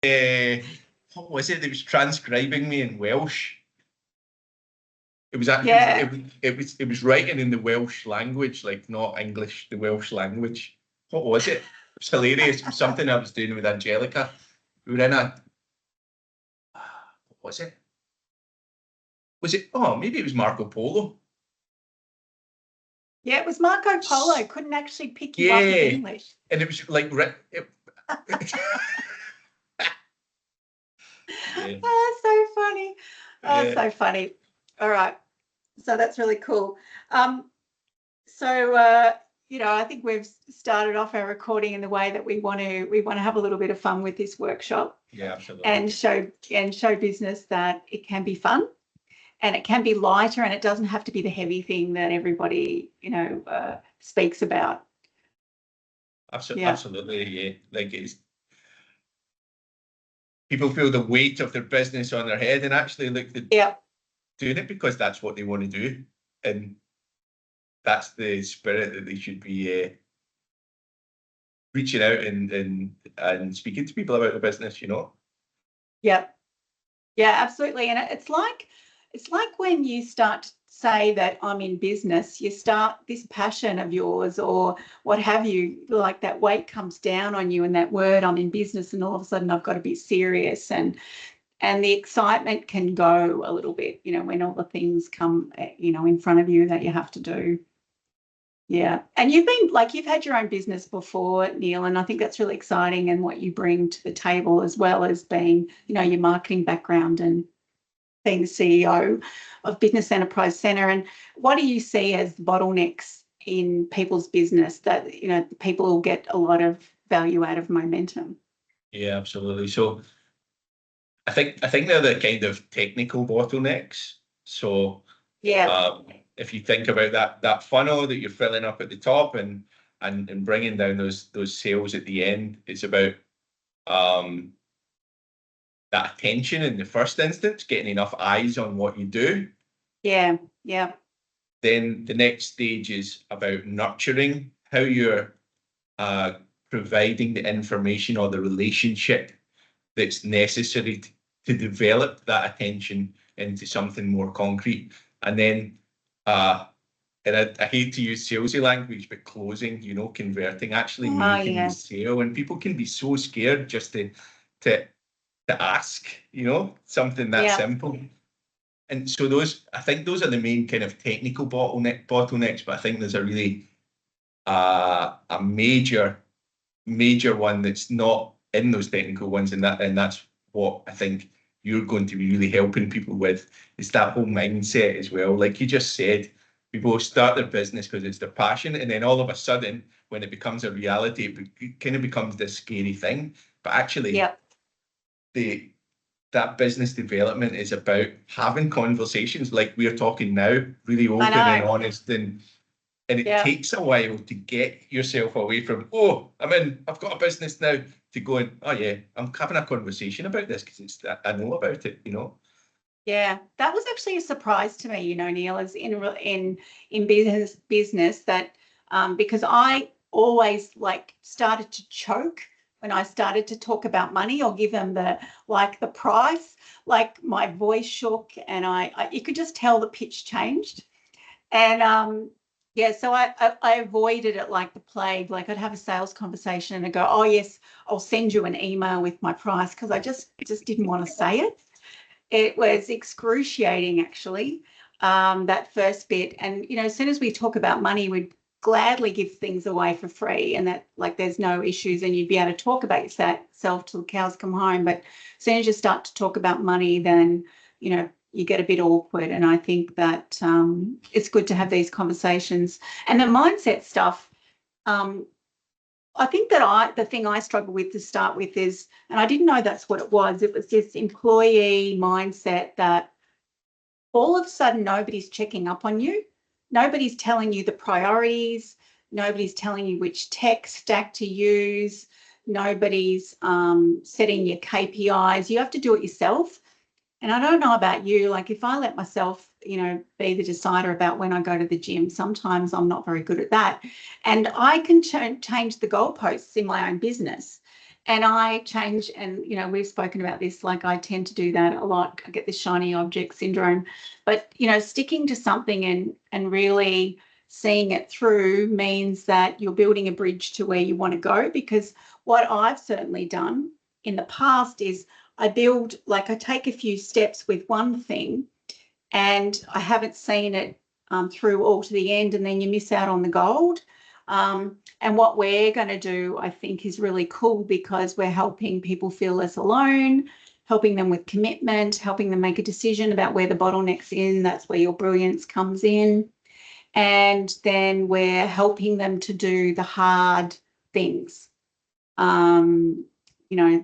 what was it? It was transcribing me in Welsh. It was actually Yeah. it was writing in the Welsh language, like not English, the Welsh language. What was it? It was hilarious. It was something I was doing with Angelica. We were in a what was it? Was it? Oh, maybe it was Marco Polo. Yeah, it was Marco Polo. Couldn't actually pick you up with Yeah, English. and it was like yeah, Oh, so funny. Oh, yeah, so funny. All right. So that's really cool. So I think we've started off our recording in the way that we want to have a little bit of fun with this workshop yeah, absolutely. and show business that it can be fun and it can be lighter and it doesn't have to be the heavy thing that everybody speaks about. Absolutely, yeah. Like it's people feel the weight of their business on their head, and actually, like they're doing it because that's what they want to do, and that's the spirit that they should be reaching out and speaking to people about the business. Yep. Yeah, absolutely. And it's like when you start to say that I'm in business, you start this passion of yours or what have you, like that weight comes down on you and that word I'm in business and all of a sudden I've got to be serious and the excitement can go a little bit, when all the things come, in front of you that you have to do. Yeah. And you've had your own business before, Neil, and I think that's really exciting and what you bring to the table as well as being, your marketing background and being the CEO of Business Enterprise Centre. And what do you see as bottlenecks in people's business that, people will get a lot of value out of momentum? Yeah, absolutely. So I think they're the kind of technical bottlenecks. So Yeah. if you think about that funnel that you're filling up at the top and bringing down those sales at the end, it's about that attention in the first instance, getting enough eyes on what you do. Yeah. Yeah. Then the next stage is about nurturing how you're providing the information or the relationship that's necessary to develop that attention into something more concrete. And then, and I hate to use salesy language, but closing, converting, actually making the sale. And people can be so scared just to ask, something that simple. And so I think those are the main kind of technical bottlenecks, but I think there's a really a major one that's not in those technical ones, and that's what I think you're going to be really helping people with, is that whole mindset as well. Like you just said, people start their business because it's their passion, and then all of a sudden, when it becomes a reality, it kind of becomes this scary thing. But actually, that business development is about having conversations like we're talking now, really open and honest, and it takes a while to get yourself away from, I've got a business now, to going, oh yeah, I'm having a conversation about this because I know about it, Yeah, that was actually a surprise to me, Neil, as in business that because I always started to choke when I started to talk about money or give them the price, like my voice shook and you could just tell the pitch changed. And so I avoided it like the plague. Like I'd have a sales conversation and I'd go, oh yes, I'll send you an email with my price, because I just didn't want to say it. It was excruciating, actually, that first bit. And, as soon as we talk about money, we'd gladly give things away for free and that there's no issues and you'd be able to talk about yourself till the cows come home. But as soon as you start to talk about money, then, you get a bit awkward. And I think that it's good to have these conversations. And the mindset stuff, I think that the thing I struggle with to start with is, and I didn't know that's what it was this employee mindset that all of a sudden nobody's checking up on you. Nobody's telling you the priorities. Nobody's telling you which tech stack to use. Nobody's setting your KPIs. You have to do it yourself. And I don't know about you, if I let myself, be the decider about when I go to the gym, sometimes I'm not very good at that. And I can change the goalposts in my own business. And I change, and we've spoken about this, like I tend to do that a lot. I get this shiny object syndrome. But sticking to something and really seeing it through means that you're building a bridge to where you want to go. Because what I've certainly done in the past is I take a few steps with one thing, and I haven't seen it through all to the end, and then you miss out on the gold. And what we're going to do, I think, is really cool, because we're helping people feel less alone, helping them with commitment, helping them make a decision about where the bottleneck's in. That's where your brilliance comes in. And then we're helping them to do the hard things, the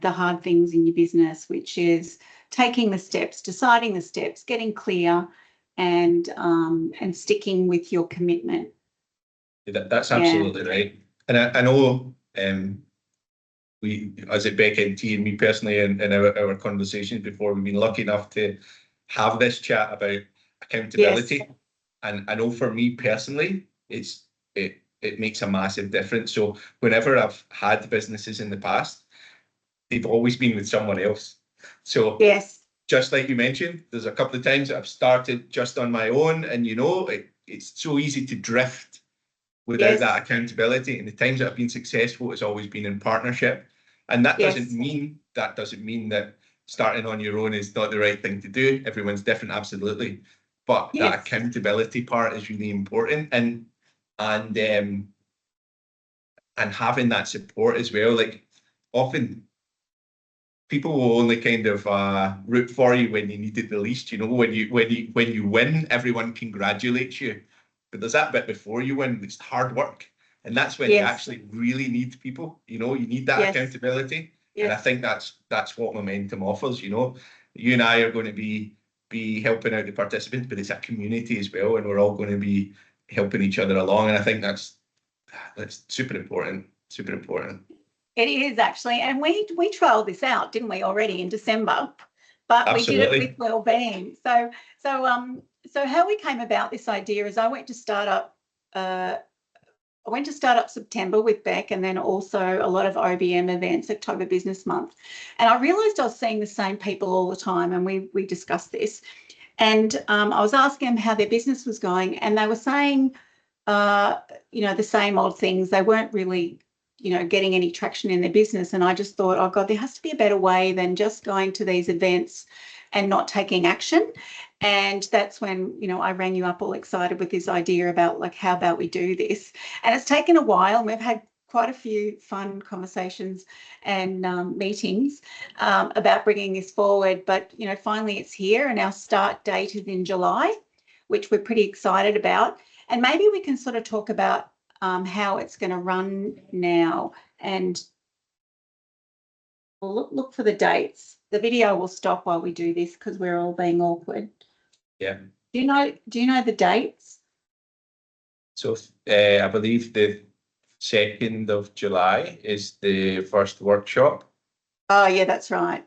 hard things in your business, which is taking the steps, deciding the steps, getting clear, and sticking with your commitment. That's absolutely right. And I know we, as it Becky and T and me personally, in our conversations before, we've been lucky enough to have this chat about accountability. Yes. And I know for me personally, it makes a massive difference. So whenever I've had businesses in the past, they've always been with someone else. So yes, just like you mentioned, there's a couple of times that I've started just on my own, and it's so easy to drift without that accountability. And the times that I've been successful, it's always been in partnership. And that doesn't mean that starting on your own is not the right thing to do. Everyone's different, absolutely. But that accountability part is really important, and having that support as well. Like, often people will only kind of root for you when you need it the least. When you win, everyone congratulates you. But there's that bit before you win, it's hard work. And that's when you actually really need people. You need that accountability. And I think that's what Momentum offers. You and I are going to be helping out the participants, but it's a community as well, and we're all going to be helping each other along. And I think that's super important. Super important. It is, actually. And we trialled this out, didn't we, already in December? But Absolutely. We did it with wellbeing. So how we came about this idea is I went to Startup September with Beck, and then also a lot of OBM events, October Business Month. And I realised I was seeing the same people all the time, and we discussed this. And I was asking them how their business was going, and they were saying, the same old things. They weren't really, getting any traction in their business. And I just thought, oh God, there has to be a better way than just going to these events and not taking action. And that's when, I rang you up all excited with this idea about, like, how about we do this? And it's taken a while, and we've had quite a few fun conversations and meetings about bringing this forward. But, finally it's here, and our start date is in July, which we're pretty excited about. And maybe we can sort of talk about how it's going to run now, and we'll look for the dates. The video will stop while we do this because we're all being awkward. Yeah. Do you know the dates? So I believe the 2nd of July is the first workshop. Oh yeah, that's right.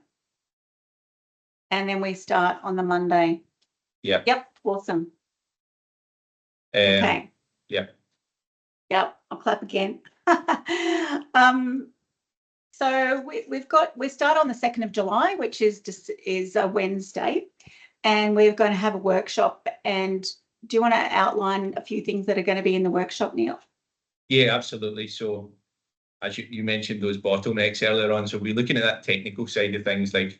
And then we start on the Monday. Yeah. Yep. Awesome. Okay. Yeah. Yep. I'll clap again. So we start on the 2nd of July, which is a Wednesday, and we're going to have a workshop. And do you want to outline a few things that are going to be in the workshop, Neil? Yeah, absolutely. So as you mentioned those bottlenecks earlier on, so we're looking at that technical side of things, like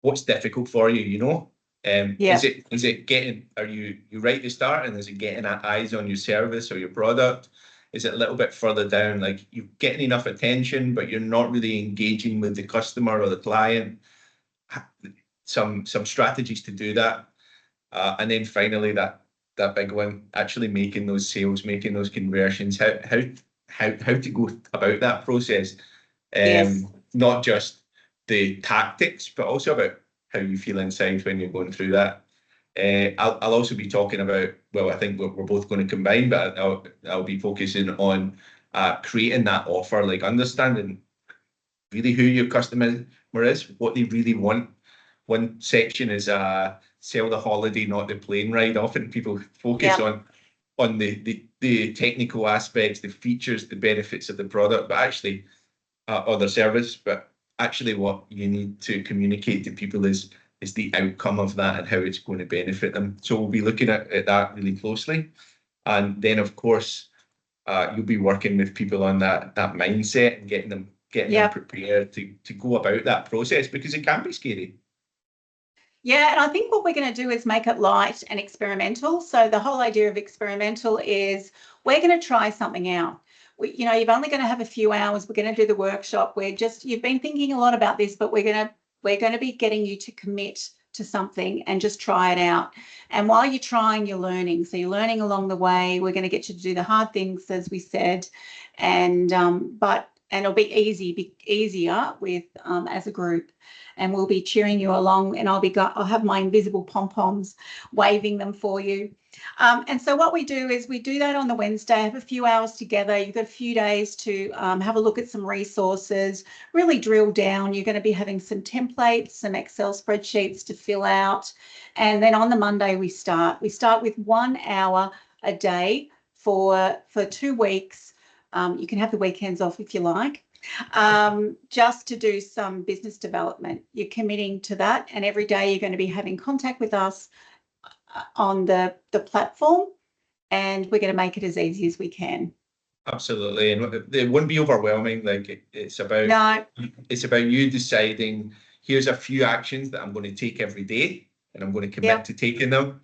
what's difficult for you, Is it getting, are you right to start, and is it getting eyes on your service or your product? Is it a little bit further down, like you're getting enough attention, but you're not really engaging with the customer or the client? Some strategies to do that. And then finally, that big one, actually making those sales, making those conversions, how to go about that process. Not just the tactics, but also about how you feel inside when you're going through that. I'll also be talking about, well, I think we're both going to combine, but I'll be focusing on creating that offer, like understanding really who your customer is, what they really want. One section is sell the holiday, not the plane ride. Often people focus on the technical aspects, the features, the benefits of the product, but actually other service, but actually what you need to communicate to people is the outcome of that and how it's going to benefit them. So we'll be looking at that really closely. And then, of course, you'll be working with people on that mindset and getting them prepared to go about that process, because it can be scary. Yeah, and I think what we're going to do is make it light and experimental. So the whole idea of experimental is we're going to try something out. You've only going to have a few hours. We're going to do the workshop. You've been thinking a lot about this, but we're going to be getting you to commit to something and just try it out. And while you're trying, you're learning. So you're learning along the way. We're going to get you to do the hard things, as we said, and it'll be easier with as a group, and we'll be cheering you along. And I'll have my invisible pom poms waving them for you. And so what we do is we do that on the Wednesday, have a few hours together. You've got a few days to have a look at some resources, really drill down. You're going to be having some templates, some Excel spreadsheets to fill out. And then on the Monday, we start with 1 hour a day for 2 weeks. You can have the weekends off if you like, just to do some business development. You're committing to that, and every day you're going to be having contact with us on the platform, and we're going to make it as easy as we can. Absolutely, and it wouldn't be overwhelming. Like it's about you deciding, here's a few actions that I'm going to take every day, and I'm going to commit to taking them.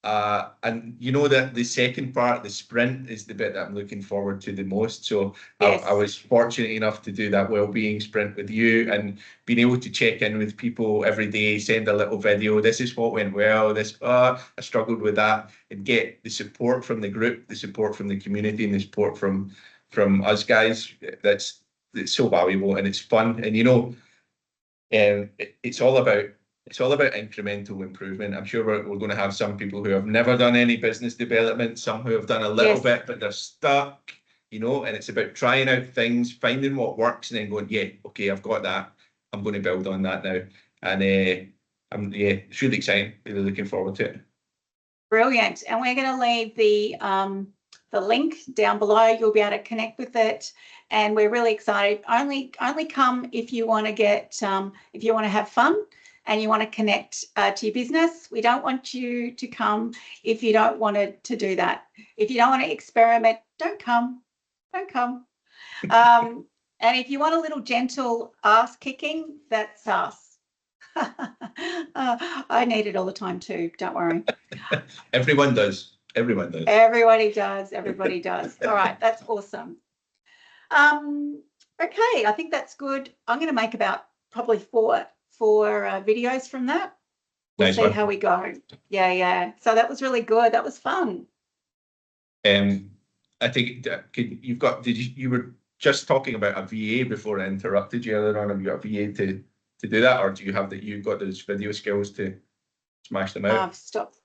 And that the second part, the sprint, is the bit that I'm looking forward to the most. So yes. I was fortunate enough to do that well-being sprint with you, and being able to check in with people every day, send a little video. This is what went well. I struggled with that, and get the support from the group, the support from the community, and the support from us guys. It's so valuable, and it's fun. And it's all about incremental improvement. I'm sure we're going to have some people who have never done any business development, some who have done a little bit, but they're stuck, and it's about trying out things, finding what works, and then going, yeah, okay, I've got that. I'm going to build on that now. And it's really exciting. Really looking forward to it. Brilliant. And we're going to leave the link down below. You'll be able to connect with it. And we're really excited. Only come if you want to if you want to have fun and you want to connect to your business. We don't want you to come if you don't want to do that. If you don't want to experiment, don't come. Don't come. And if you want a little gentle ass kicking, that's us. I need it all the time too. Don't worry. Everyone does. Everyone does. Everybody does. Everybody does. All right. That's awesome. Okay. I think that's good. I'm going to make about probably four videos from that. We'll see how we go. Yeah. So that was really good. That was fun. I think you were just talking about a VA before I interrupted you earlier on. Have you got a VA to do that, or do you have you've got those video skills to smash them out? I've stopped